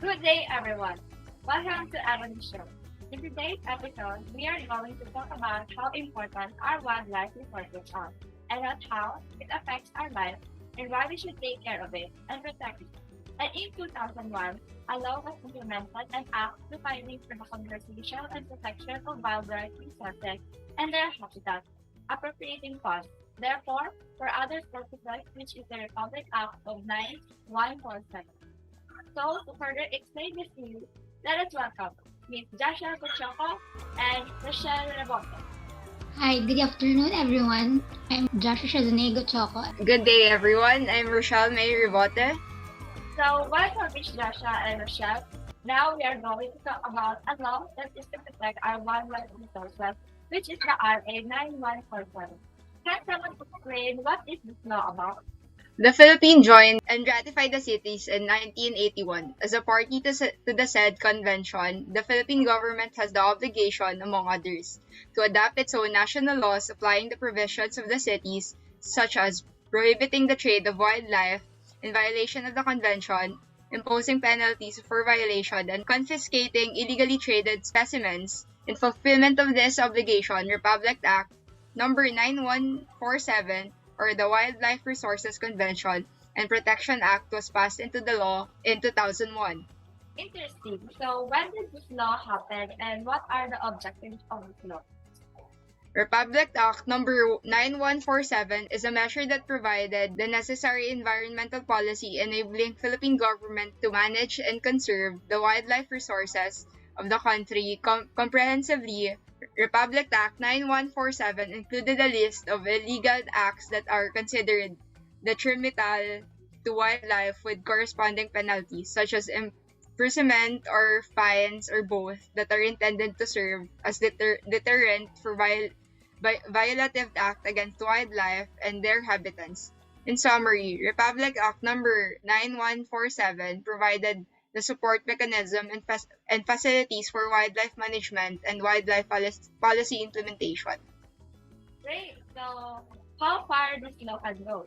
Good day, everyone. Welcome to Aaron's Show. In today's episode, we are going to talk about how important our wildlife resources are, and not how it affects our life, and why we should take care of it and protect it. And in 2001, a law was implemented and act providing for the conservation and protection of wildlife resources and their habitat, appropriating funds. Therefore, for other purposes, which is the Republic Act of 9147. So, to further explain this to you, let us welcome Ms. Joshua Cochoco and Rochelle Rebote. Hi, good afternoon, everyone. I'm Joshua Shazanego Choco. Good day, everyone. I'm Rochelle May Ribote. So, welcome Ms. Joshua and Rochelle. Now we are going to talk about a law that is to protect our wildlife resources, which is the RA 9147. Can someone explain what is this law about? The Philippines joined and ratified the cities in 1981. As a party to the said convention, the Philippine government has the obligation, among others, to adapt its own national laws applying the provisions of the cities, such as prohibiting the trade of wildlife in violation of the convention, imposing penalties for violation, and confiscating illegally traded specimens. In fulfillment of this obligation, Republic Act Number 9147 or the Wildlife Resources Convention and Protection Act was passed into the law in 2001. Interesting. So, when did this law happen and what are the objectives of this law? Republic Act Number 9147 is a measure that provided the necessary environmental policy enabling Philippine government to manage and conserve the wildlife resources of the country comprehensively. Republic Act 9147 included a list of illegal acts that are considered detrimental to wildlife with corresponding penalties such as imprisonment or fines or both that are intended to serve as deterrent for violative act against wildlife and their habitats. In summary, Republic Act Number 9147 provided the support mechanism and facilities for wildlife management and wildlife policy implementation. Great. So, how far this law can go?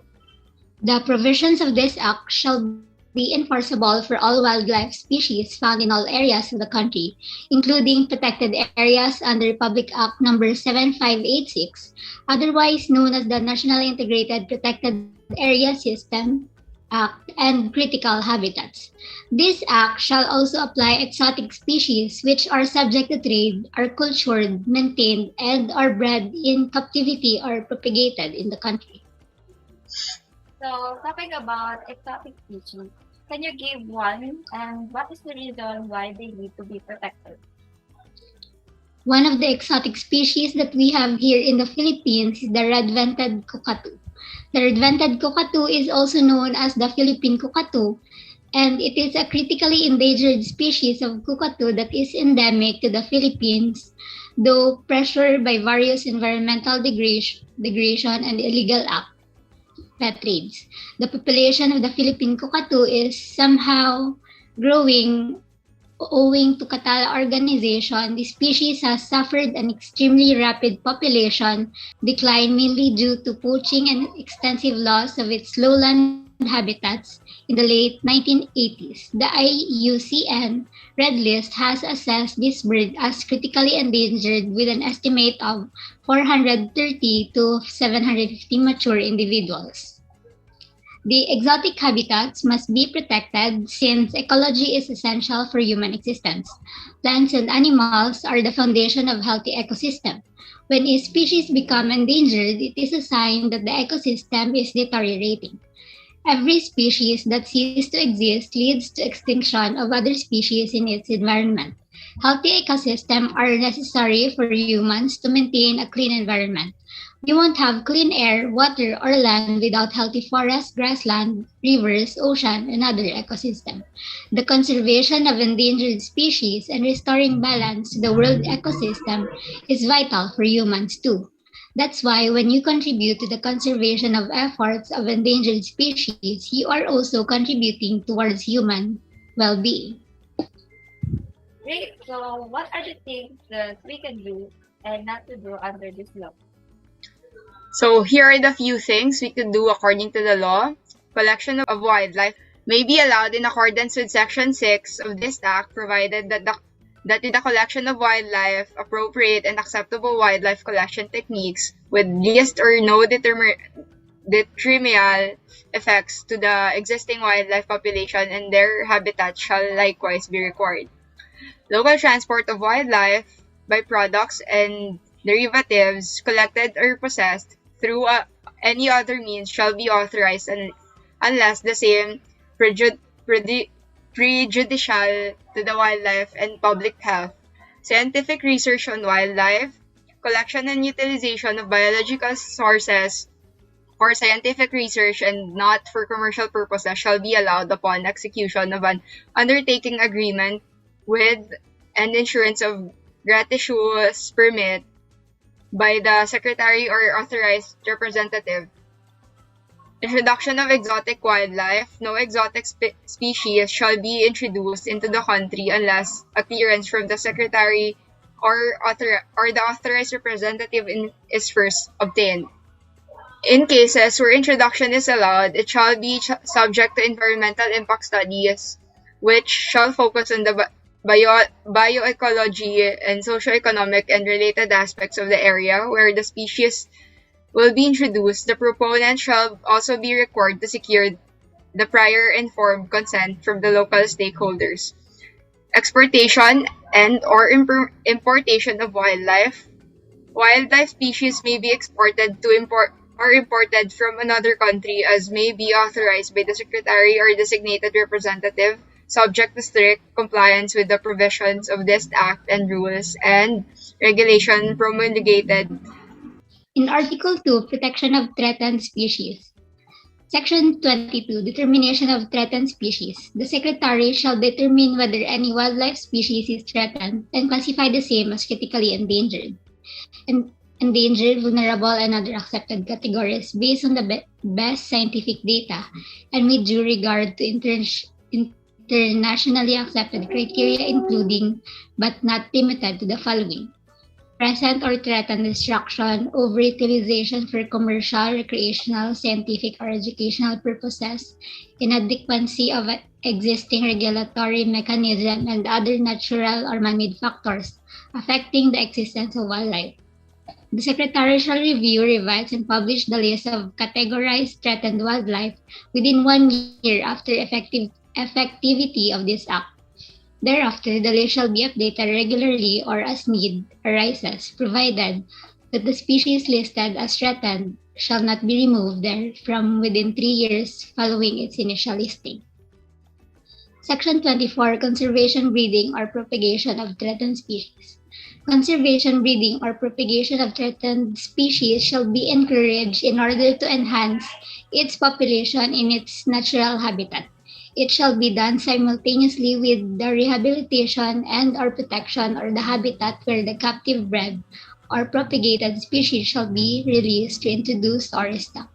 The provisions of this act shall be enforceable for all wildlife species found in all areas of the country, including protected areas under Republic Act Number 7586, otherwise known as the National Integrated Protected Area System Act, and critical habitats. This act shall also apply exotic species which are subject to trade, are cultured, maintained, and are bred in captivity or propagated in the country. So, talking about exotic species, can you give one and what is the reason why they need to be protected? One of the exotic species that we have here in the Philippines is the red-vented cockatoo. The red-vented cockatoo is also known as the Philippine cockatoo, and it is a critically endangered species of cockatoo that is endemic to the Philippines, though pressured by various environmental degradation and illegal pet trades. The population of the Philippine cockatoo is somehow growing owing to Katala organization. The species has suffered an extremely rapid population decline mainly due to poaching and extensive loss of its lowland habitats in the late 1980s. The IUCN Red List has assessed this bird as critically endangered with an estimate of 430 to 750 mature individuals. The exotic habitats must be protected since ecology is essential for human existence. Plants and animals are the foundation of healthy ecosystem. When a species become endangered, it is a sign that the ecosystem is deteriorating. Every species that ceases to exist leads to extinction of other species in its environment. Healthy ecosystems are necessary for humans to maintain a clean environment. We won't have clean air, water, or land without healthy forests, grassland, rivers, ocean, and other ecosystems. The conservation of endangered species and restoring balance to the world ecosystem is vital for humans too. That's why when you contribute to the conservation of efforts of endangered species, you are also contributing towards human well-being. Great. So, what are the things that we can do and not to do under this law? So here are the few things we could do according to the law. Collection of wildlife. may be allowed in accordance with Section 6 of this Act, provided that in the collection of wildlife, appropriate and acceptable wildlife collection techniques with least or no detrimental effects to the existing wildlife population and their habitat shall likewise be required. Local transport of wildlife, byproducts, and derivatives collected or possessed through any other means shall be authorized unless the same prejudicial to the wildlife and public health. Scientific research on wildlife, collection and utilization of biological sources for scientific research and not for commercial purposes shall be allowed upon execution of an undertaking agreement with an insurance of gratuitous permit by the secretary or authorized representative. Introduction of exotic wildlife. No exotic species shall be introduced into the country unless a clearance from the secretary or the authorized representative is first obtained. In cases where introduction is allowed, it shall be subject to environmental impact studies, which shall focus on the bioecology and socioeconomic and related aspects of the area where the species will be introduced. The proponent shall also be required to secure the prior informed consent from the local stakeholders. Exportation and/or importation of wildlife. Wildlife species may be exported to imported from another country as may be authorized by the secretary or designated representative, subject to strict compliance with the provisions of this Act and rules and regulation promulgated. In Article 2, Protection of Threatened Species. Section 22, Determination of Threatened Species. The Secretary shall determine whether any wildlife species is threatened and classify the same as critically endangered, vulnerable, and other accepted categories based on the best scientific data and with due regard to internationally accepted criteria, including but not limited to the following: present or threatened destruction, overutilization for commercial, recreational, scientific, or educational purposes, inadequacy of existing regulatory mechanism, and other natural or man-made factors affecting the existence of wildlife. The Secretary shall review, revise, and publish the list of categorized threatened wildlife within 1 year after effectivity of this Act. Thereafter, the list shall be updated regularly or as need arises, provided that the species listed as threatened shall not be removed therefrom within 3 years following its initial listing. Section 24, Conservation, Breeding, or Propagation of Threatened Species. Conservation, breeding, or propagation of threatened species shall be encouraged in order to enhance its population in its natural habitat. It shall be done simultaneously with the rehabilitation and/or protection of the habitat where the captive bred or propagated species shall be released to introduce or stock.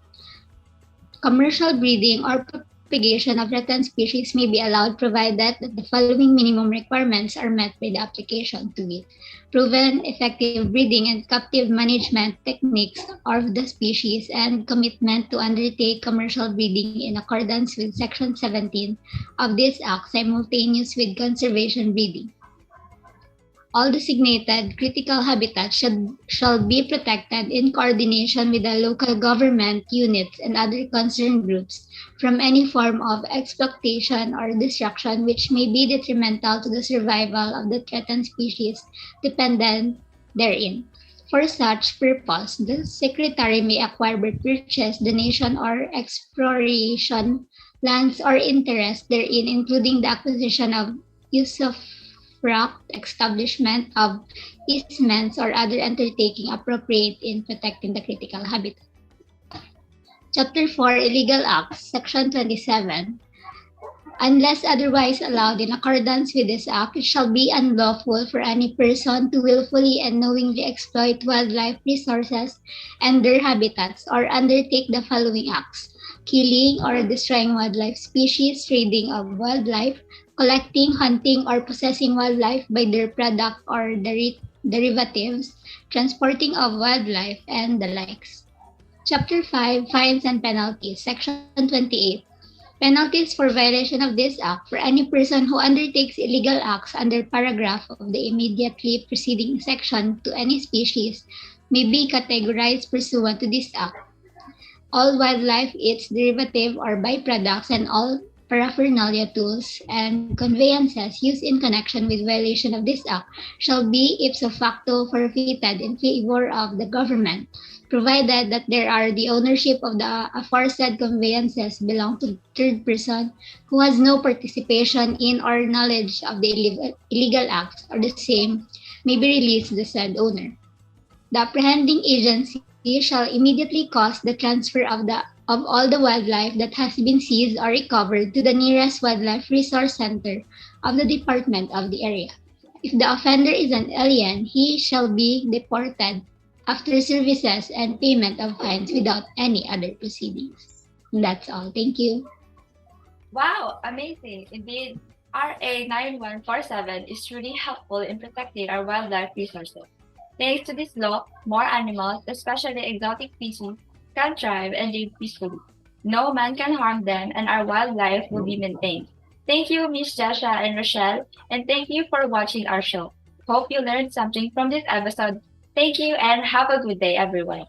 Commercial breeding or propagation of threatened species may be allowed provided that the following minimum requirements are met by the application to it: proven effective breeding and captive management techniques of the species, and commitment to undertake commercial breeding in accordance with Section 17 of this Act simultaneous with conservation breeding. All designated critical habitats shall be protected in coordination with the local government units and other concerned groups from any form of exploitation or destruction which may be detrimental to the survival of the threatened species dependent therein. For such purpose, the Secretary may acquire by purchase, donation, or expropriation lands or interest therein, including the acquisition of usufruct, establishment of easements, or other undertaking appropriate in protecting the critical habitat. Chapter 4, Illegal Acts, Section 27. Unless otherwise allowed in accordance with this Act, it shall be unlawful for any person to willfully and knowingly exploit wildlife resources and their habitats, or undertake the following acts: killing or destroying wildlife species, trading of wildlife, collecting, hunting, or possessing wildlife by their product or derivatives, transporting of wildlife, and the likes. Chapter 5, Fines and Penalties, Section 28. Penalties for violation of this act for any person who undertakes illegal acts under paragraph of the immediately preceding section to any species may be categorized pursuant to this act. All wildlife, its derivative or byproducts, and all paraphernalia, tools, and conveyances used in connection with violation of this act shall be ipso facto forfeited in favor of the government, provided that there are the ownership of the aforesaid conveyances belong to third person who has no participation in or knowledge of the illegal acts, or the same may be released to the said owner. The apprehending agency shall immediately cause the transfer of all the wildlife that has been seized or recovered to the nearest wildlife resource center of the department of the area. If the offender is an alien, he shall be deported after services and payment of fines without any other proceedings. That's all. Thank you. Wow, amazing. Indeed, RA 9147 is truly helpful in protecting our wildlife resources. Thanks to this law, more animals, especially exotic species, can thrive and live peacefully. No man can harm them, and our wildlife will be maintained. Thank you, Miss Jasha and Rochelle, and thank you for watching our show. Hope you learned something from this episode. Thank you, and have a good day, everyone.